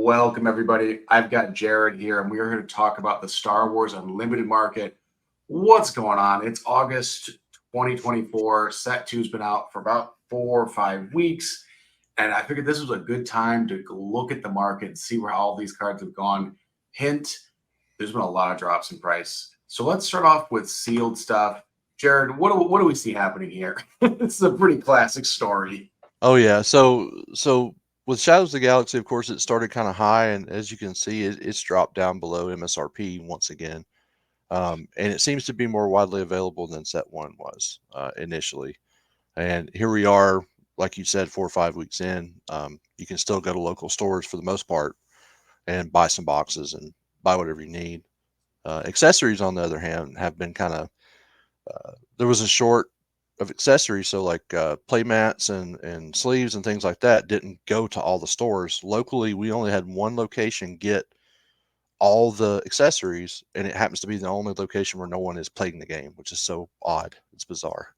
Welcome, everybody. I've got Jared here, and we're here to talk about the Star Wars Unlimited market. What's going on? It's August 2024. Set 2's been out for about 4 or 5 weeks, and I figured this was a good time to look at the market and see where all these cards have gone. Hint, there's been a lot of drops in price. So let's start off with sealed stuff. Jared, what do we see happening here? This is a pretty classic story. Oh yeah. So with Shadows of the Galaxy, of course, it started kind of high, and as you can see, it's dropped down below MSRP once again. And it seems to be more widely available than Set One was initially. And here we are, like you said, 4 or 5 weeks in. You can still go to local stores for the most part and buy some boxes and buy whatever you need. Accessories, on the other hand, have been kind of there was a short of accessories, so like play mats and sleeves and things like that didn't go to all the stores locally. We only had one location get all the accessories, and it happens to be the only location where no one is playing the game, which is so odd. It's bizarre.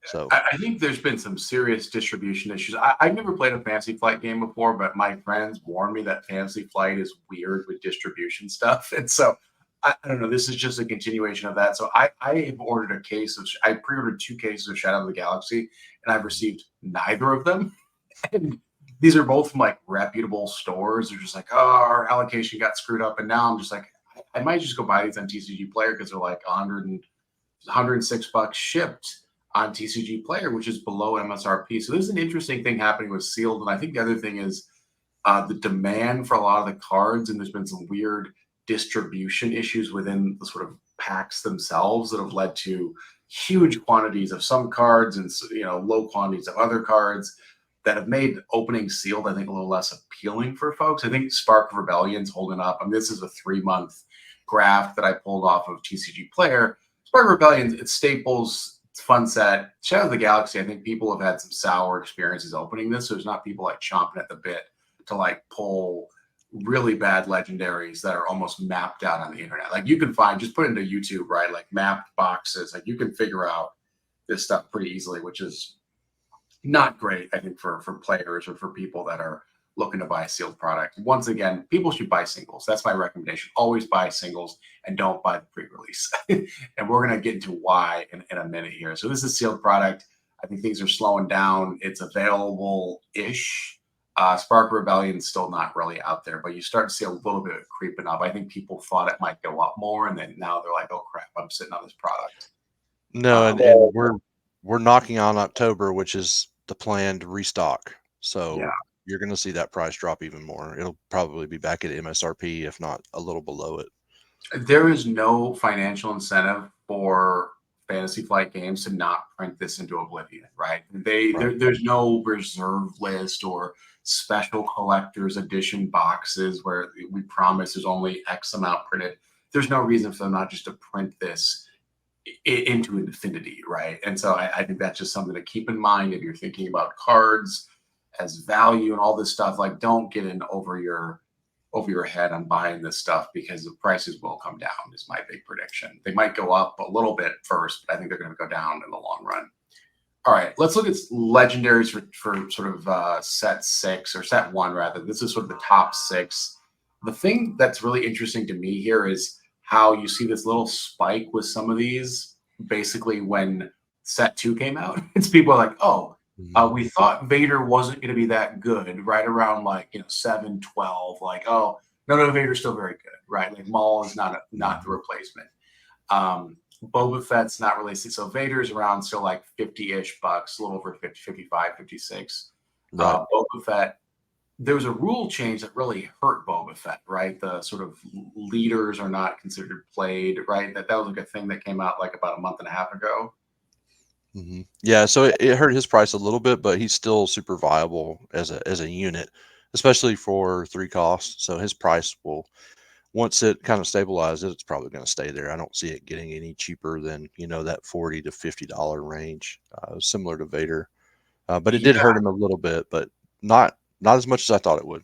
So I think there's been some serious distribution issues. I've never played a Fantasy Flight game before, but my friends warned me that Fantasy Flight is weird with distribution stuff. And so I don't know. This is just a continuation of that. So I have ordered a case of, I pre ordered 2 cases of Shadow of the Galaxy, and I've received neither of them. And these are both from like reputable stores. They're just like, oh, our allocation got screwed up. And now I'm just like, I might just go buy these on TCG Player because they're like 106 bucks shipped on TCG Player, which is below MSRP. So there's an interesting thing happening with sealed. And I think the other thing is the demand for a lot of the cards, and there's been some weird distribution issues within the sort of packs themselves that have led to huge quantities of some cards and low quantities of other cards that have made opening sealed, I think, a little less appealing for folks. I think Spark of Rebellion's holding up. I mean, this is a 3-month graph that I pulled off of TCG Player. Spark of Rebellion, it's staples, it's fun set. Shadow of the Galaxy, I think people have had some sour experiences opening this. So there's not people like chomping at the bit to like pull really bad legendaries that are almost mapped out on the internet. Like you can find, just put into YouTube, right? Like mapped boxes. Like you can figure out this stuff pretty easily, which is not great, I think, for players or for people that are looking to buy a sealed product. Once again, people should buy singles. That's my recommendation. Always buy singles and don't buy the pre-release. And we're going to get into why in a minute here. So this is a sealed product. I think things are slowing down. It's available-ish. Spark Rebellion's still not really out there, but you start to see a little bit of creeping up. I think people thought it might go up more, and then now they're like, oh, crap, I'm sitting on this product. no, and we're knocking on October, which is the planned restock. So Yeah. you're going to see that price drop even more. It'll probably be back at MSRP, if not a little below it. There is no financial incentive for Fantasy Flight Games to not print this into oblivion, right? There's no reserve list or special collector's edition boxes where we promise there's only X amount printed. There's no reason for them not just to print this into infinity, right? And so I think that's just something to keep in mind if you're thinking about cards as value and all this stuff. Like, don't get in over your head on buying this stuff because the prices will come down, is my big prediction. They might go up a little bit first, but I think they're going to go down in the long run. All right, let's look at legendaries for sort of set 6 or set 1 rather. This is sort of the top 6. The thing that's really interesting to me here is how you see this little spike with some of these. Basically, when set 2 came out, it's people are like, oh, we thought Vader wasn't going to be that good, right around like 7, 12. Like, oh no, Vader's still very good, right? Like Maul is not the replacement. Boba Fett's not really, so Vader's around still like 50-ish bucks, a little over 50, 55, 56. Right. Boba Fett, there was a rule change that really hurt Boba Fett, right? The sort of leaders are not considered played, right? That was like a thing that came out like about a month and a half ago. Yeah, so it hurt his price a little bit, but he's still super viable as a unit, especially for 3 costs. So his price will, once it kind of stabilizes, it's probably going to stay there. I don't see it getting any cheaper than that $40 to $50 range, similar to Vader. But it did Yeah. hurt him a little bit, but not as much as I thought it would.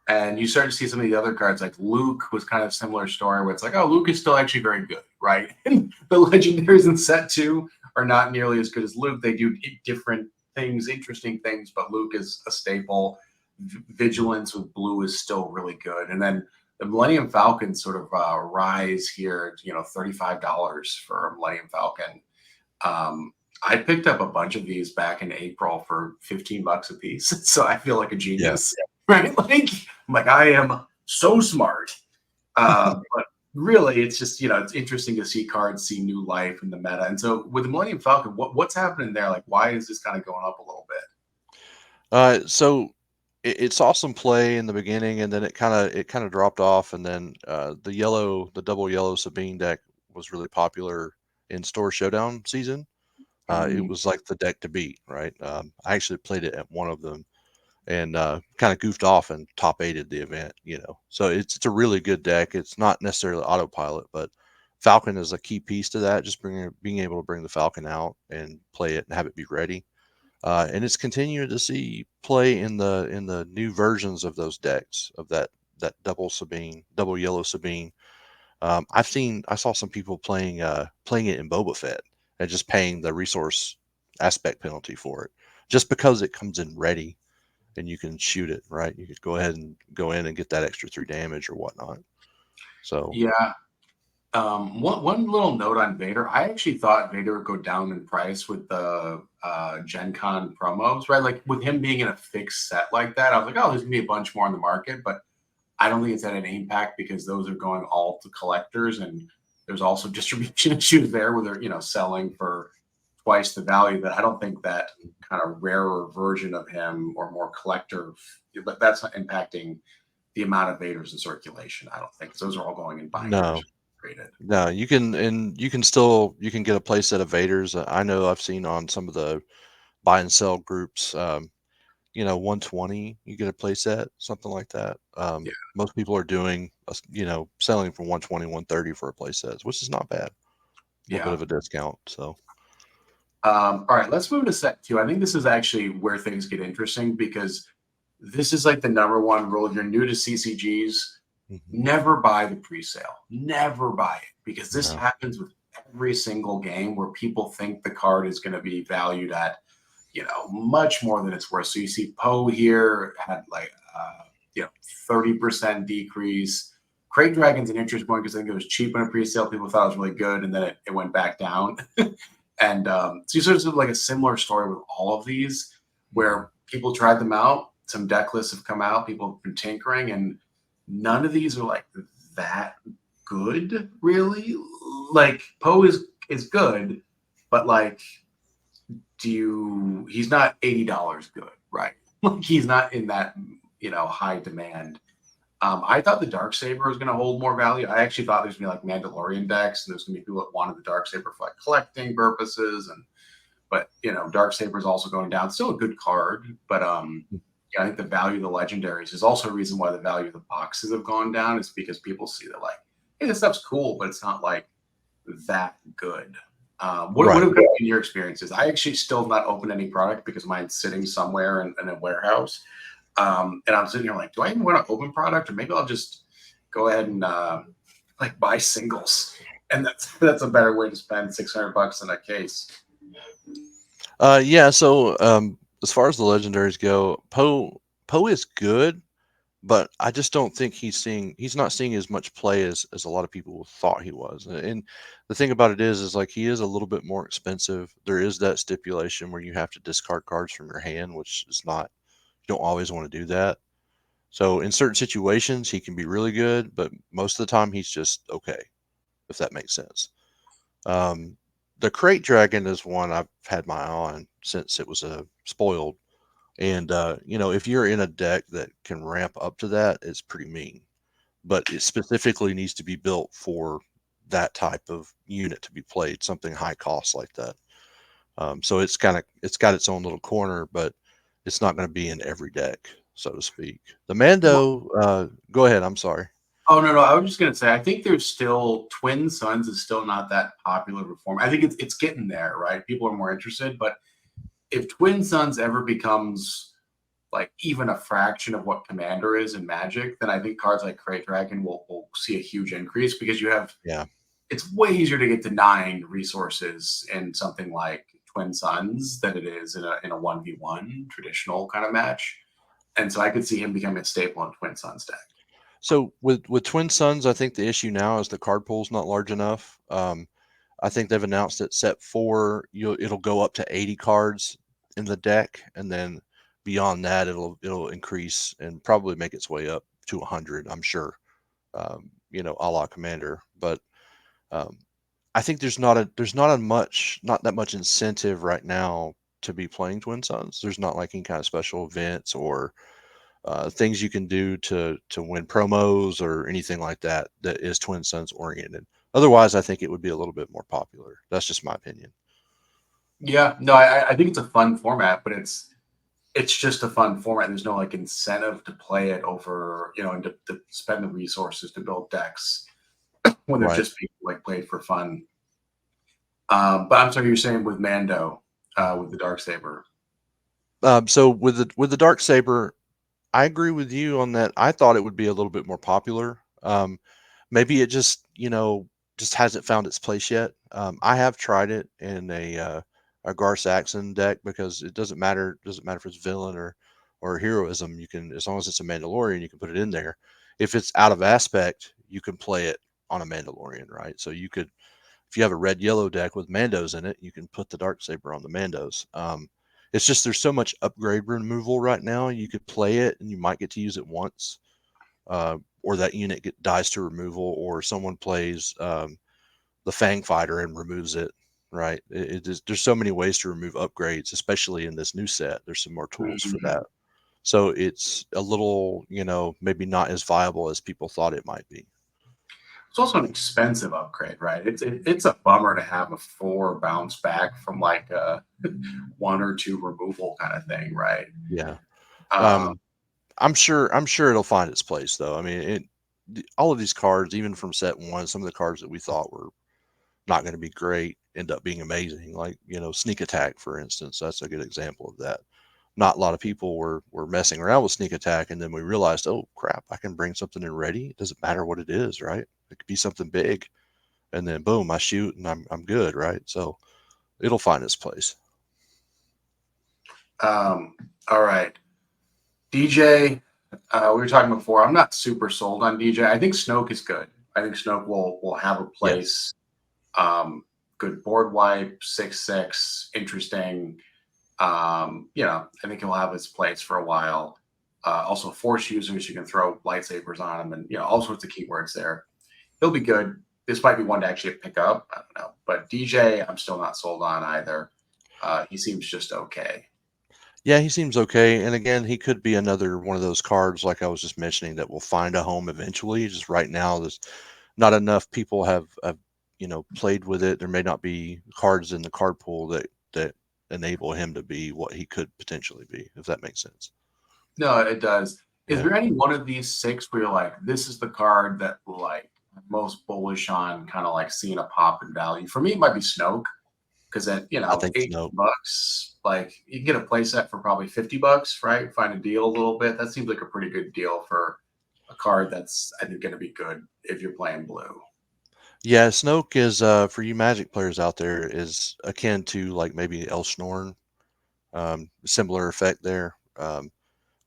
And you start to see some of the other cards, like Luke was kind of similar story where it's like, oh, Luke is still actually very good, right? And the legendaries in set 2 are not nearly as good as Luke. They do different things, interesting things, but Luke is a staple. Vigilance with blue is still really good. And then the Millennium Falcon sort of rise here, $35 for a Millennium Falcon. Um, I picked up a bunch of these back in April for 15 bucks a piece. So I feel like a Yeah. genius, right? Like I am so smart. But really, it's just, it's interesting to see cards see new life in the meta. And so with the Millennium Falcon, what's happening there? Like, why is this kind of going up a little bit? So it saw some play in the beginning, and then it kind of dropped off, and then the double yellow Sabine deck was really popular in Store Showdown season. It Mm, was like the deck to beat, right? I actually played it at one of them and kind of goofed off and top eighted the event, So it's a really good deck. It's not necessarily autopilot, but Falcon is a key piece to that. Just being able to bring the Falcon out and play it and have it be ready. And it's continuing to see play in the new versions of those decks of that double yellow Sabine. I saw some people playing it in Boba Fett and just paying the resource aspect penalty for it, just because it comes in ready and you can shoot it, right? You could go ahead and go in and get that extra 3 damage or whatnot. So yeah. One little note on Vader. I actually thought Vader would go down in price with the Gen Con promos, right? Like with him being in a fixed set like that, I was like, oh, there's gonna be a bunch more on the market, but I don't think it's had an impact because those are going all to collectors, and there's also distribution issues there where they're selling for twice the value. That I don't think that kind of rarer version of him or more collector, but that's not impacting the amount of Vaders in circulation. I don't think 'cause those are all going in binders no, created. no, you can get a playset of Vaders. I know I've seen on some of the buy and sell groups, 120, you get a playset, something like that. Yeah, Most people are doing, selling for 120, 130 for a playset, which is not bad. A little bit yeah. of a discount. So, All right, let's move to set two. I think this is actually where things get interesting because this is like the number one rule. If you're new to CCGs, mhm, never buy the pre-sale. Never buy it because this no, happens with every single game where people think the card is going to be valued at, much more than it's worth. So you see Poe here had like, 30% decrease. Crate Dragon's an interesting one because I think it was cheap in a pre-sale. People thought it was really good, and then it went back down. And so you sort of like a similar story with all of these, mhm, where people tried them out. Some deck lists have come out. People have been tinkering, and none of these are like that good, really. Like Poe is good, but like, he's not $80 good, right? Like he's not in that high demand. I thought the Dark Saber was going to hold more value. I actually thought there's going to be like Mandalorian decks, and there's going to be people that wanted the Dark Saber for like collecting purposes, and but Dark Saber is also going down. Still a good card, but yeah, I think the value of the legendaries is also a reason why the value of the boxes have gone down. Is because people see that like, hey, this stuff's cool, but it's not like that good. What right. have been your experiences? I actually still have not opened any product because mine's sitting somewhere in a warehouse. And I'm sitting here like, do I even want to open product, or maybe I'll just go ahead and like buy singles, and that's a better way to spend 600 bucks in a case. Yeah. So, as far as the legendaries go, Poe is good, but I just don't think he's not seeing as much play as a lot of people thought he was. And the thing about it is like he is a little bit more expensive. There is that stipulation where you have to discard cards from your hand, which is not, you don't always want to do that. So in certain situations he can be really good, but most of the time he's just okay, if that makes sense. Um, the crate dragon is one I've had my eye on since it was spoiled. And if you're in a deck that can ramp up to that, it's pretty mean. But it specifically needs to be built for that type of unit to be played, something high cost like that. So it's got its own little corner, but it's not going to be in every deck, so to speak. The Mando, go ahead. I'm sorry. Oh no, no, I was just gonna say I think there's still Twin Suns is still not that popular of a form. I think it's getting there, right? People are more interested, but if Twin Suns ever becomes like even a fraction of what Commander is in Magic, then I think cards like Crate Dragon will see a huge increase because Yeah. it's way easier to get to 9 resources in something like Twin Suns than it is in a 1v1 traditional kind of match. And so I could see him becoming a staple in Twin Suns deck. So with Twin Suns, I think the issue now is the card pool's not large enough. I think they've announced that set 4, it'll go up to 80 cards in the deck, and then beyond that, it'll increase and probably make its way up to 100. I'm sure, a la Commander. But um, I think not that much incentive right now to be playing Twin Suns. There's not like any kind of special events or things you can do to win promos or anything like that that is Twin Suns oriented. Otherwise, I think it would be a little bit more popular. That's just my opinion. Yeah, no, I think it's a fun format, but it's just a fun format. There's no like incentive to play it over, and to spend the resources to build decks when they're Right. just being like played for fun. But I'm sorry, you're saying with Mando, with the dark saber. So with the dark saber, I agree with you on that. I thought it would be a little bit more popular. Maybe it just hasn't found its place yet. I have tried it in a Gar Saxon deck because it doesn't matter if it's villain or heroism. You can, as long as it's a Mandalorian, you can put it in there. If it's out of aspect, you can play it on a Mandalorian, right? So you could, if you have a red yellow deck with Mandos in it, you can put the dark saber on the Mandos. It's just there's so much upgrade removal right now. You could play it and you might get to use it once, or that unit dies to removal, or someone plays the Fang Fighter and removes it. Right? There's so many ways to remove upgrades, especially in this new set. There's some more tools for Mhm. that. So it's a little, maybe not as viable as people thought it might be. It's also an expensive upgrade, right? It's a bummer to have a 4 bounce back from like a 1 or 2 removal kind of thing, right? Yeah. Um, Um, I'm sure it'll find its place though. I mean, all of these cards, even from set 1, some of the cards that we thought were not going to be great end up being amazing. Like, sneak attack, for instance, that's a good example of that. Not a lot of people were messing around with sneak attack, and then we realized, oh crap, I can bring something in ready. It doesn't matter what it is, right? It could be something big, and then boom, I shoot and I'm good, right? So it'll find its place. um, all right. DJ, we were talking before. I'm not super sold on DJ. I think Snoke is good. I think Snoke will have a Yes. place. Good board wipe, 6/6, interesting. I think he'll have his place for a while. Also, force users, you can throw lightsabers on him, and all sorts of keywords there. He'll be good. This might be one to actually pick up. I don't know, but DJ, I'm still not sold on either. He seems just okay. Yeah, he seems okay. And again, he could be another one of those cards, like I was just mentioning, that will find a home eventually. Just right now, there's not enough people have played with it. There may not be cards in the card pool that enable him to be what he could potentially be, if that makes sense. No, it does. Is Yeah. there any one of these 6 where you're like, this is the card that like I'm most bullish on, kind of like seeing a pop in value? For me, it might be Snoke because at I think 18 so. bucks, like you can get a playset for probably 50 bucks, right? Find a deal a little bit. That seems like a pretty good deal for a card that's I think going to be good if you're playing blue. Yeah, Snoke is for you Magic players out there is akin to like maybe Elshnorn. Similar effect there.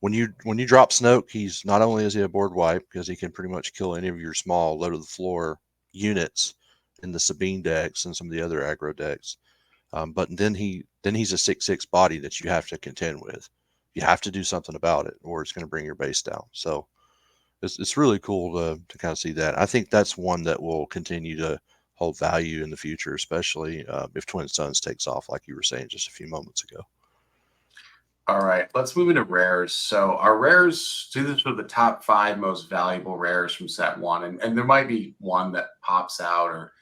When you drop Snoke, he's not only is he a board wipe because he can pretty much kill any of your small low to the floor units in the Sabine decks and some of the other aggro decks. But then he's a 6/6 body that you have to contend with. You have to do something about it, or it's going to bring your base down. So it's really cool to kind of see that. I think that's one that will continue to hold value in the future, especially if Twin Suns takes off, like you were saying just a few moments ago. All right, let's move into rares. So our rares, do this for the top 5 most valuable rares from set 1, and there might be one that pops out, or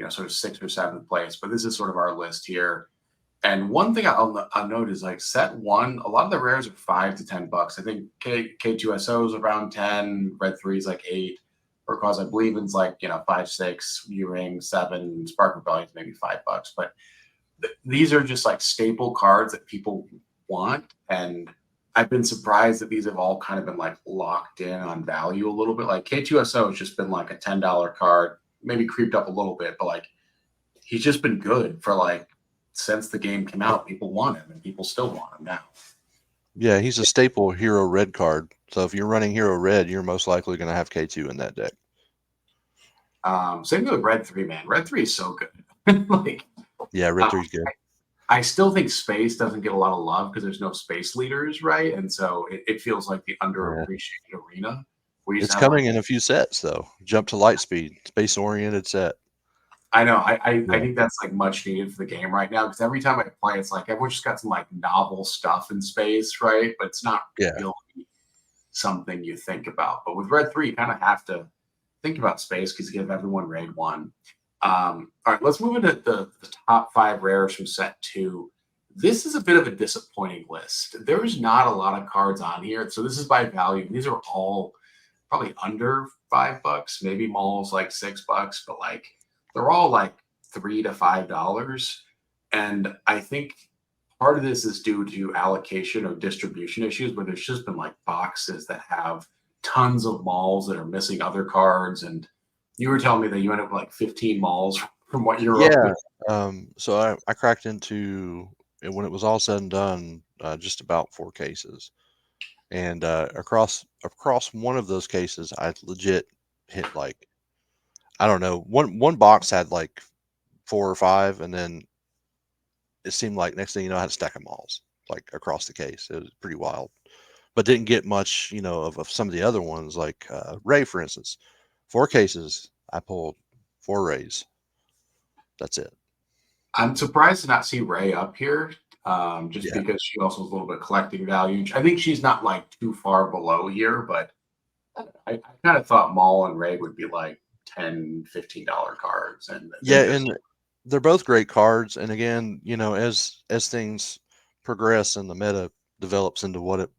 sort of 6th or 7th place, but this is sort of our list here. And one thing I'll note is like set 1, a lot of the rares are $5 to $10. I think K2SO is around 10, Red 3 is like 8, Because I believe it's like 5, 6, U-Ring 7, Spark Rebellion maybe $5, but these are just like staple cards that people want. And I've been surprised that these have all kind of been like locked in on value a little bit. Like K2SO has just been like a $10 card, maybe creeped up a little bit, but like he's just been good for like since the game came out. People want him and people still want him now. Yeah, he's a staple hero red card. So if you're running hero red, you're most likely going to have K2 in that deck. Same with Red 3, man. Red 3 is so good. Like, Yeah, red uh, three's good. I still think space doesn't get a lot of love because there's no space leaders, right? And so it feels like the Yeah. underappreciated arena. We used It's to have like, coming in a few sets though. Jump to light speed, space oriented set. I know, I Yeah. think that's like much needed for the game right now because every time I play, it's like everyone just got some like novel stuff in space, right? But it's not Yeah. really something you think about. But with Red 3, you kind of have to think about space because you give everyone raid 1. All right, let's move into the top 5 rares from set 2. This is a bit of a disappointing list. There's not a lot of cards on here. So this is by value. These are all probably under $5. Maybe Mall's like $6, but like they're all like $3 to $5. And I think part of this is due to allocation or distribution issues where there's just been like boxes that have tons of malls that are missing other cards. And you were telling me that you ended up with like 15 malls from what you're Yeah. opening. So I cracked into when it was all said and done, just about 4 cases, and across one of those cases, I legit hit like I don't know one box had like 4 or 5, and then it seemed like next thing you know I had a stack of malls like across the case. It was pretty wild, but didn't get much of some of the other ones like Ray, for instance. 4 cases, I pulled 4 Rays. That's it. I'm surprised to not see Ray up here, just Yeah. because she also has a little bit of collecting value. I think she's not like too far below here, but I kind of thought Maul and Ray would be like $10, $15 cards, and they're Yeah, just and they're both great cards. And again, as things progress and the meta develops into what it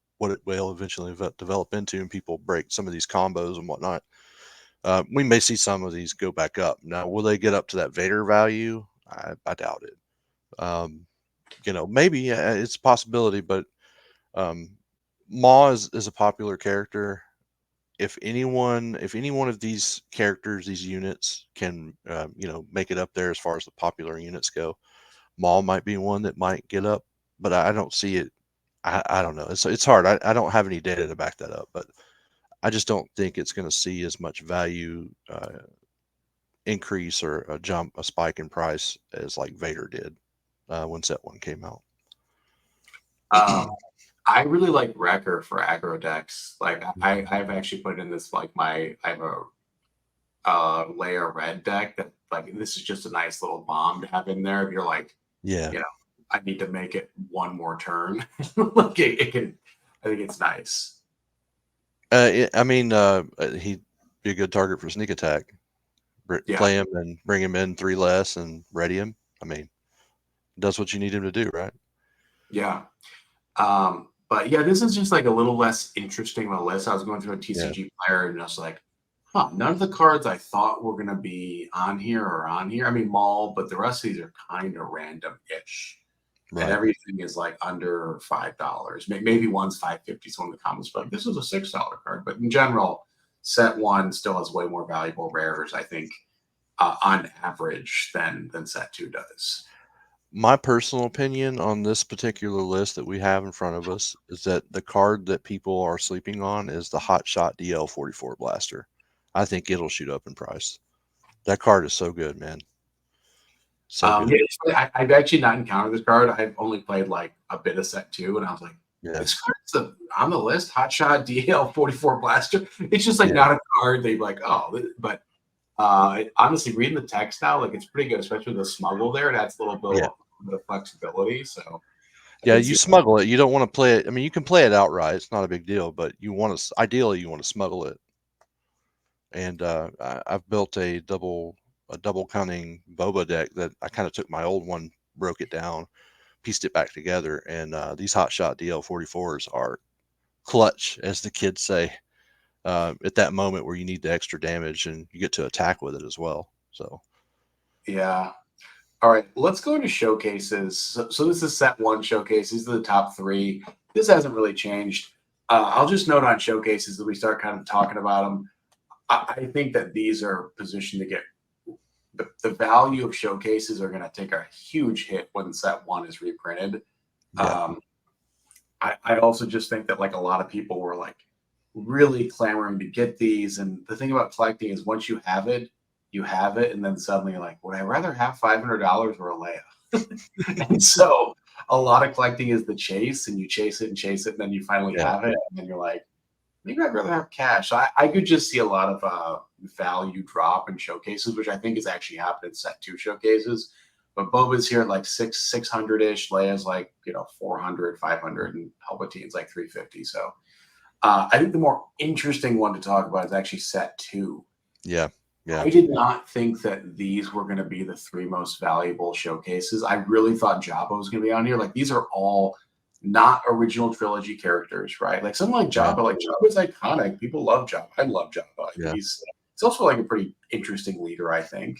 will eventually develop into, and people break some of these combos and whatnot, we may see some of these go back up. Now, will they get up to that Vader value? I doubt it. Maybe it's a possibility, but um, Maw is a popular character. If any one of these characters, these units can, make it up there as far as the popular units go, Maul might be one that might get up, but I don't see it. I don't know. It's hard. I don't have any data to back that up, but I just don't think it's going to see as much value increase or a spike in price as like Vader did when Set One came out. um, I really like Wrecker for aggro decks. Like I've actually put in this like I have a layer red deck that like this is just a nice little bomb to have in there. If you're like, Yeah. you know, I need to make it one more turn. Like it can, I think it's nice. I mean, he'd be a good target for sneak attack. Yeah, Play him and bring him in 3 less and ready him. I mean, does what you need him to do, right? yeah. But yeah, this is just like a little less interesting of a list. I was going through a Yeah. TCG player and I was like, huh, none of the cards I thought were gonna be on here are on here. I mean, Maul, but the rest of these are kind of random-ish. And Right. everything is like under $5. Maybe one's 550. So in the comments, but this is a $6 card. But in general, set 1 still has way more valuable rares, I think, on average than set 2 does. My personal opinion on this particular list that we have in front of us is that the card that people are sleeping on is the Hot Shot DL44 Blaster. I think it'll shoot up in price. That card is so good, man. So Yeah, good. it's funny, I've actually not encountered this card. I've only played like a bit of set 2, and I was like, Yeah. this card's on the list, Hotshot DL44 Blaster. It's just like Yeah. not a card they'd be like, oh, but honestly, reading the text now, like it's pretty good, especially with the smuggle there. It adds a Yeah. little bit of flexibility. So I Yeah. can You see. smuggle it. You don't want to play it. I mean, you can play it outright. It's not a big deal, but ideally, you want to smuggle it. And I've built a double cunning boba deck that I kind of took my old one, broke it down, pieced it back together, and these hotshot DL44s are clutch, as the kids say, at that moment where you need the extra damage and you get to attack with it as well. So Yeah. All right. Let's go into showcases. So this is set 1 showcase. These are the top 3. This hasn't really changed. I'll just note on showcases that we start kind of talking about them. I think that these are positioned to get the value of showcases are going to take a huge hit when set 1 is reprinted. yeah, Um, I also just think that like a lot of people were like really clamoring to get these. And the thing about collecting is once you have it, and then suddenly you're like, would I rather have $500 or a Leia? And so a lot of collecting is the chase, and you chase it, and then you finally Yeah, have it, and then you're like, maybe I'd rather have cash. So I could just see a lot of value drop in showcases, which I think has actually happened in set two showcases. But Boba's here at like 600 ish. Leia's like 400, 500, and Palpatine's like 350. So I think the more interesting one to talk about is actually set two. yeah, yeah, I did not think that these were going to be the three most valuable showcases. I really thought Jabba was going to be on here. Like these are all not original trilogy characters, right? Like something yeah, like Jabba's iconic. People love Jabba. I love Jabba. I think yeah. he's also like a pretty interesting leader, I think.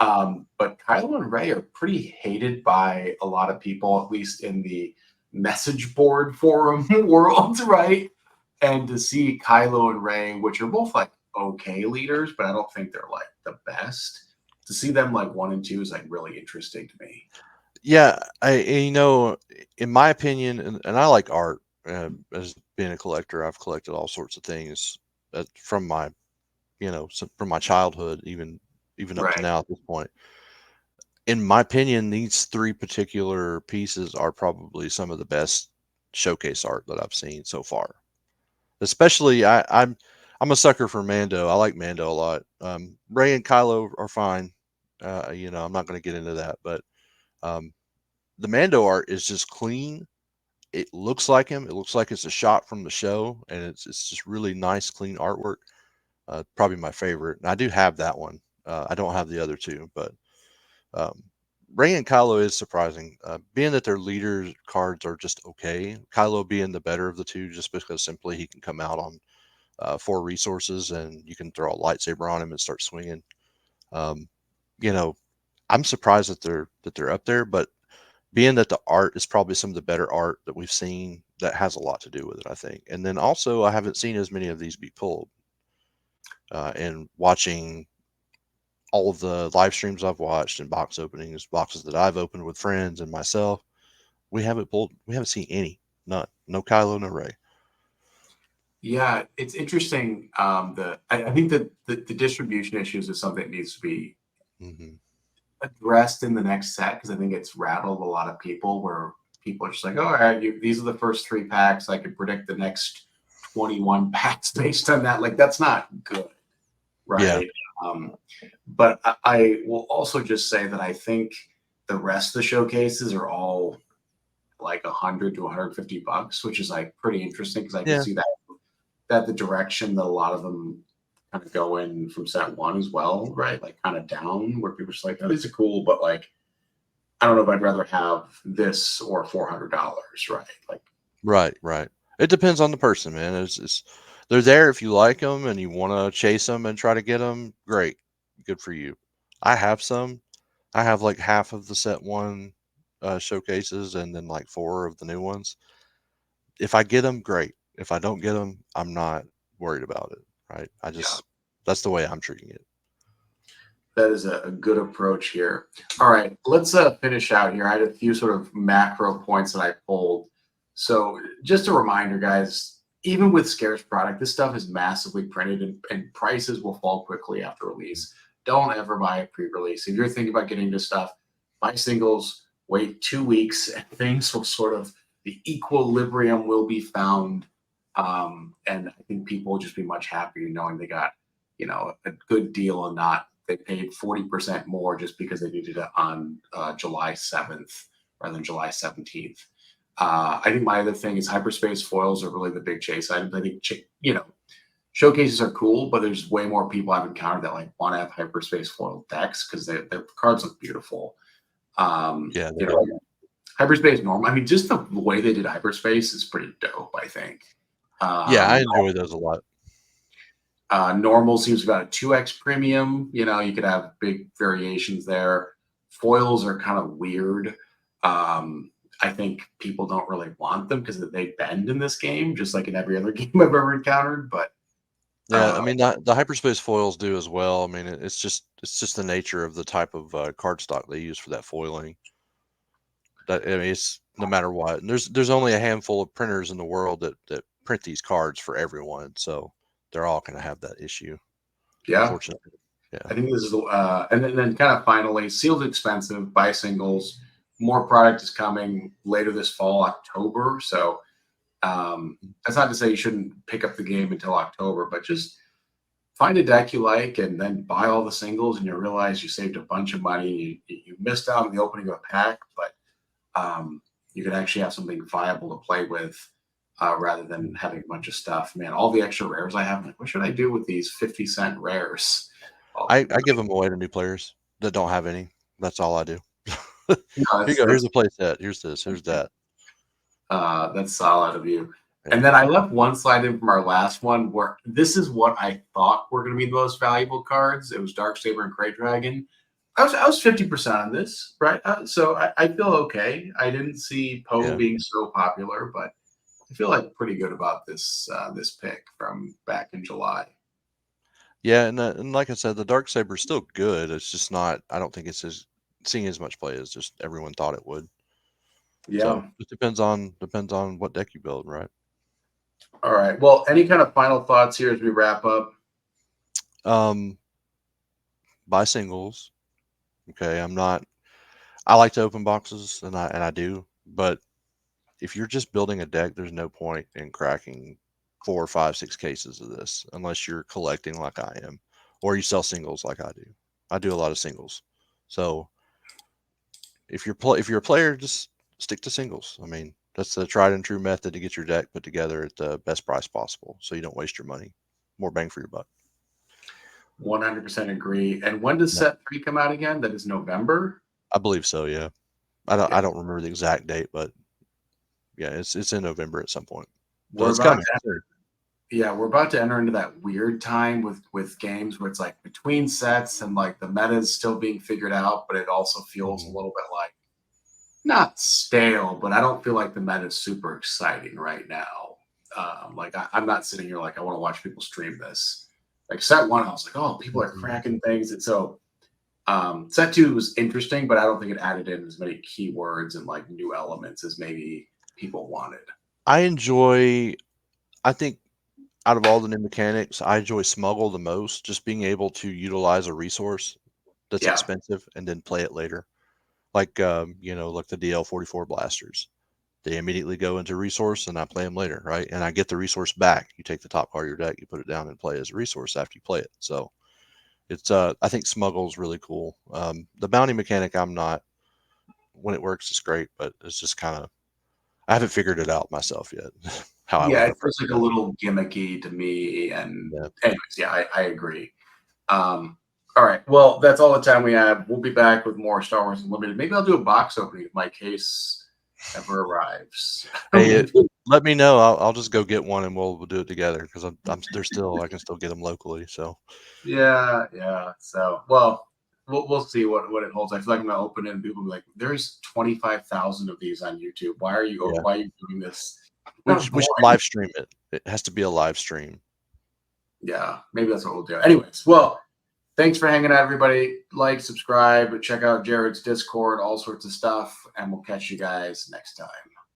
But Kylo and Rey are pretty hated by a lot of people, at least in the message board forum world, right? And to see Kylo and Rey, which are both like okay leaders, but I don't think they're like the best. To see them like one and two is like really interesting to me. Yeah, in my opinion, and I like art. As being a collector, I've collected all sorts of things from my, from my childhood, even up to Right. now at this point. In my opinion, these three particular pieces are probably some of the best showcase art that I've seen so far. Especially, I'm a sucker for Mando. I like Mando a lot. Ray and Kylo are fine. I'm not going to get into that, but um, the Mando art is just clean. It looks like him. It looks like it's a shot from the show, and it's just really nice, clean artwork. Probably my favorite. And I do have that one. I don't have the other two, but um, Ray and Kylo is surprising. Being that their leader cards are just okay. Kylo being the better of the two, just because simply he can come out on 4 resources and you can throw a lightsaber on him and start swinging. Um, you know, I'm surprised that they're up there, but being that the art is probably some of the better art that we've seen, that has a lot to do with it, I think. And then also, I haven't seen as many of these be pulled. And watching all of the live streams I've watched and box openings, boxes that I've opened with friends and myself, we haven't pulled. We haven't seen any. None. No Kylo, no Ray. Yeah, it's interesting. I think that the distribution issues is something that needs to be Hmm. addressed in the next set because I think it's rattled a lot of people where people are just like, oh, all right, these are the first three packs. I could predict the next 21 packs based on that. Like, that's not good, Yeah. right? Um, but I will also just say that I think the rest of the showcases are all like 100 to 150 bucks, which is like pretty interesting because I could Yeah. see that the direction that a lot of them kind of go in from set one as well, right? Like kind of down where people are just like, oh, these are cool, but like I don't know if I'd rather have this or $400, right? Like, Right. Right. It depends on the person, man. It's they're there if you like them and you want to chase them and try to get them. Great. Good for you. I have some. I have like half of the set one showcases and then like 4 of the new ones. If I get them, great. If I don't get them, I'm not worried about it. Right. yeah, That's the way I'm treating it. that is a good approach here. All right, let's finish out here. I had a few sort of macro points that I pulled. So just a reminder, guys, even with scarce product, this stuff is massively printed and prices will fall quickly after release. Don't ever buy a pre-release. If you're thinking about getting this stuff, buy singles, wait 2 weeks, and things will sort of, the equilibrium will be found. And I think people will just be much happier knowing they got, a good deal and not they paid 40% more just because they needed it on July 7th rather than July 17th. I think my other thing is hyperspace foils are really the big chase items. I think, showcases are cool, but there's way more people I've encountered that like want to have hyperspace foil decks because their cards look beautiful. Um, Yeah, you they know, do. hyperspace normal. I mean, just the way they did hyperspace is pretty dope, I think. Yeah, I Um, enjoy those a lot. Normal seems about a 2x premium. You could have big variations there. Foils are kind of weird. I think people don't really want them because they bend in this game, just like in every other game I've ever encountered. But Yeah, I uh, mean the hyperspace foils do as well. I mean it's just the nature of the type of card stock they use for that foiling. That I mean, it's no matter what. And there's only a handful of printers in the world that print these cards for everyone, so they're all going to have that issue, Yeah. unfortunately. Yeah. I think this is, and then kind of finally, sealed expensive, buy singles. More product is coming later this fall, October. So that's not to say you shouldn't pick up the game until October, but just find a deck you like and then buy all the singles, and you realize you saved a bunch of money. You missed out on the opening of a pack, but you could actually have something viable to play with rather than having a bunch of stuff. Man, all the extra rares I have, I'm like, what should I do with these 50-cent rares? Well, I give them away to new players that don't have any. That's all I do. Here no, you go. Here's a play set. Here's this. Here's that. that's solid of you. Yeah. And then I left one slide in from our last one where this is what I thought were going to be the most valuable cards. It was Darksaber and Crate Dragon. I was 50% on this, right? So I feel okay. I didn't see Poe Yeah. being so popular, but I feel like pretty good about this pick from back in July. Yeah, and like I said, the dark saber is still good. It's just not. I don't think it's seeing as much play as just everyone thought it would. So Yeah. it depends on what deck you build, right? All right. Well, any kind of final thoughts here as we wrap up? Um, buy singles. Okay, I'm not. I like to open boxes, and I do, but if you're just building a deck, there's no point in cracking 4, 5, 6 cases of this unless you're collecting like I am, or you sell singles like I do. I do a lot of singles, so if you're a player, just stick to singles. I mean, that's the tried and true method to get your deck put together at the best price possible, so you don't waste your money. More bang for your buck. 100% agree. And when does Yeah. set 3 come out again? That is November? I believe so. Yeah, Yeah. I don't remember the exact date, but yeah, it's in November at some point. So We're it's about coming. to Yeah, we're about to enter into that weird time with games where it's like between sets and like the meta is still being figured out, but it also feels a Mhm. little bit like not stale, but I don't feel like the meta is super exciting right now. Like I'm not sitting here like I want to watch people stream this. Like set 1, I was like, oh, people are Mhm. cracking things, and so set 2 was interesting, but I don't think it added in as many keywords and like new elements as maybe people wanted. I enjoy. I think out of all the new mechanics, I enjoy smuggle the most. Just being able to utilize a resource that's Yeah, expensive and then play it later. Like like the DL44 blasters. They immediately go into resource and I play them later, right? And I get the resource back. You take the top card of your deck, you put it down and play as a resource after you play it. So it's I think smuggle is really cool. The bounty mechanic, I'm not. When it works, it's great, but it's just kind of I haven't figured it out myself yet. How I yeah, want to it approach feels like a that. little gimmicky to me. And Yeah. anyways, yeah, I agree. All right, well, that's all the time we have. We'll be back with more Star Wars Unlimited. Maybe I'll do a box opening if my case ever arrives. Hey, Maybe. let me know. I'll just go get one and we'll do it together because I'm they're still I can still get them locally. So Yeah, yeah. So, well, we'll see what it holds. I feel like I'm gonna open it and people will be like, "There's 25,000 of these on YouTube. yeah, Why are you doing this?" we Kind of should, we should boring. live stream it. It has to be a live stream. Yeah, maybe that's what we'll do. Anyways, well, thanks for hanging out, everybody. Like, subscribe, check out Jared's Discord, all sorts of stuff, and we'll catch you guys next time.